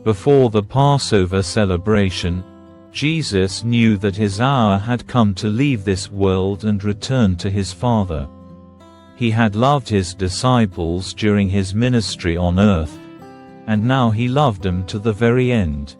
Before the Passover celebration, Jesus knew that his hour had come to leave this world and return to his Father. He had loved his disciples during his ministry on earth, and now he loved them to the very end.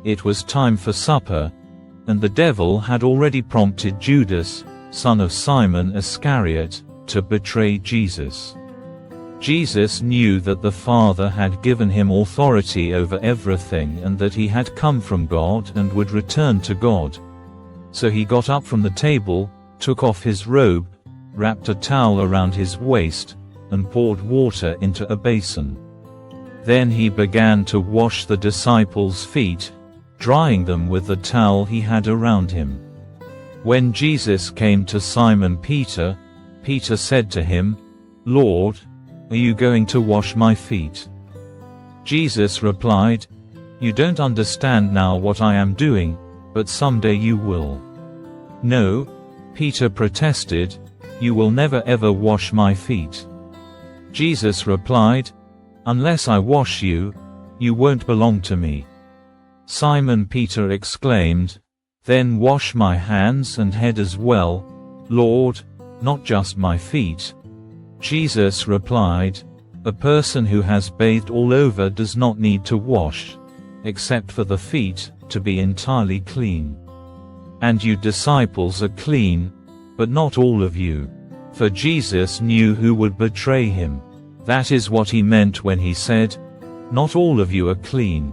It was time for supper, and the devil had already prompted Judas, son of Simon Iscariot, to betray Jesus. Jesus knew that the Father had given him authority over everything and that he had come from God and would return to God. So he got up from the table, took off his robe, wrapped a towel around his waist, and poured water into a basin. Then he began to wash the disciples' feet, drying them with the towel he had around him. When Jesus came to Simon Peter, Peter said to him, "Lord, are you going to wash my feet?" Jesus replied, "You don't understand now what I am doing, but someday you will." "No," Peter protested, "you will never ever wash my feet." Jesus replied, "Unless I wash you, you won't belong to me." Simon Peter exclaimed, "Then wash my hands and head as well, Lord, not just my feet." Jesus replied, "A person who has bathed all over does not need to wash, except for the feet, to be entirely clean. And you disciples are clean, but not all of you." For Jesus knew who would betray him. That is what he meant when he said, "Not all of you are clean."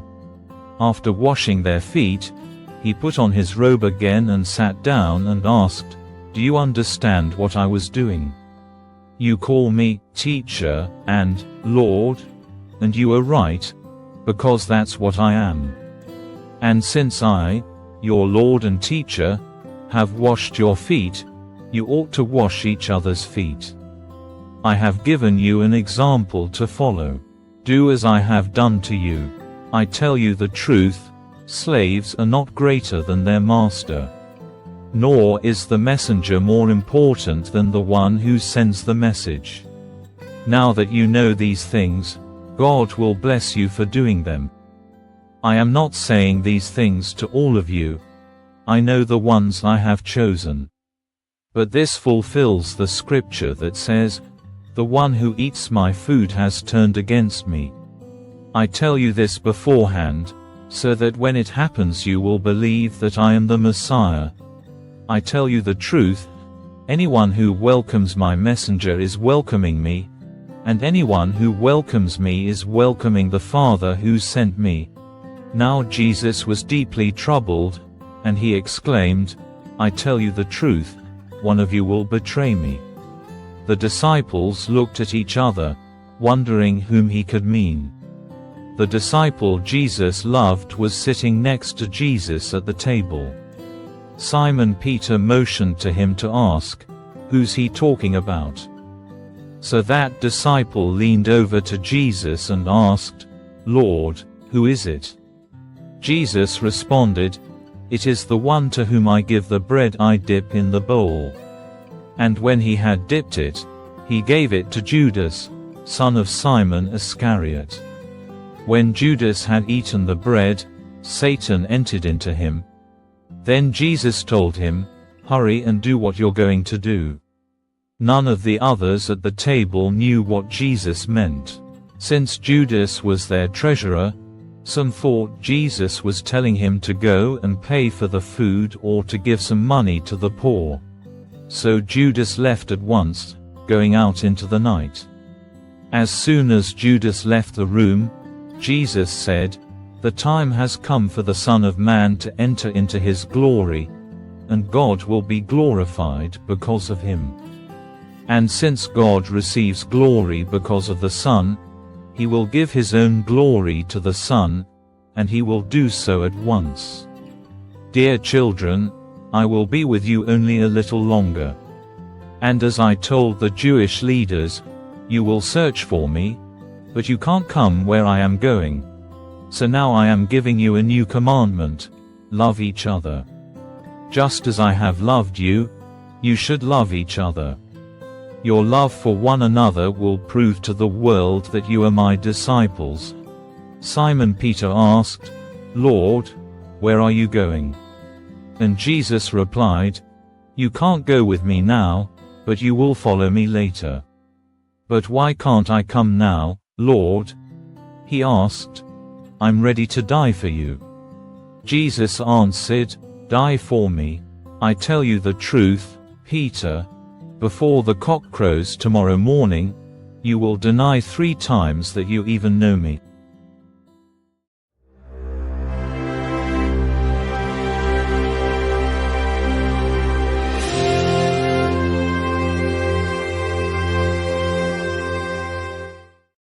After washing their feet, he put on his robe again and sat down and asked, "Do you understand what I was doing? You call me teacher and Lord, and you are right, because that's what I am. And since I, your Lord and teacher, have washed your feet, you ought to wash each other's feet. I have given you an example to follow. Do as I have done to you. I tell you the truth, slaves are not greater than their master. Nor is the messenger more important than the one who sends the message. Now that you know these things, God will bless you for doing them. I am not saying these things to all of you. I know the ones I have chosen. But this fulfills the scripture that says, 'The one who eats my food has turned against me.' I tell you this beforehand, so that when it happens you will believe that I am the Messiah. I tell you the truth, anyone who welcomes my messenger is welcoming me, and anyone who welcomes me is welcoming the Father who sent me." Now Jesus was deeply troubled, and he exclaimed, "I tell you the truth, one of you will betray me." The disciples looked at each other, wondering whom he could mean. The disciple Jesus loved was sitting next to Jesus at the table. Simon Peter motioned to him to ask, "Who's he talking about?" So that disciple leaned over to Jesus and asked, "Lord, who is it?" Jesus responded, "It is the one to whom I give the bread I dip in the bowl." And when he had dipped it, he gave it to Judas, son of Simon Iscariot. When Judas had eaten the bread, Satan entered into him. Then Jesus told him, "Hurry and do what you're going to do." None of the others at the table knew what Jesus meant. Since Judas was their treasurer, some thought Jesus was telling him to go and pay for the food or to give some money to the poor. So Judas left at once, going out into the night. As soon as Judas left the room, Jesus said, "The time has come for the Son of Man to enter into his glory, and God will be glorified because of him. And since God receives glory because of the Son, he will give his own glory to the Son, and he will do so at once. Dear children, I will be with you only a little longer. And as I told the Jewish leaders, you will search for me, but you can't come where I am going. So now I am giving you a new commandment: love each other. Just as I have loved you, you should love each other. Your love for one another will prove to the world that you are my disciples." Simon Peter asked, "Lord, where are you going?" And Jesus replied, "You can't go with me now, but you will follow me later." "But why can't I come now, Lord?" he asked. "I'm ready to die for you." Jesus answered, "Die for me. I tell you the truth, Peter. Before the cock crows tomorrow morning, you will deny 3 times that you even know me."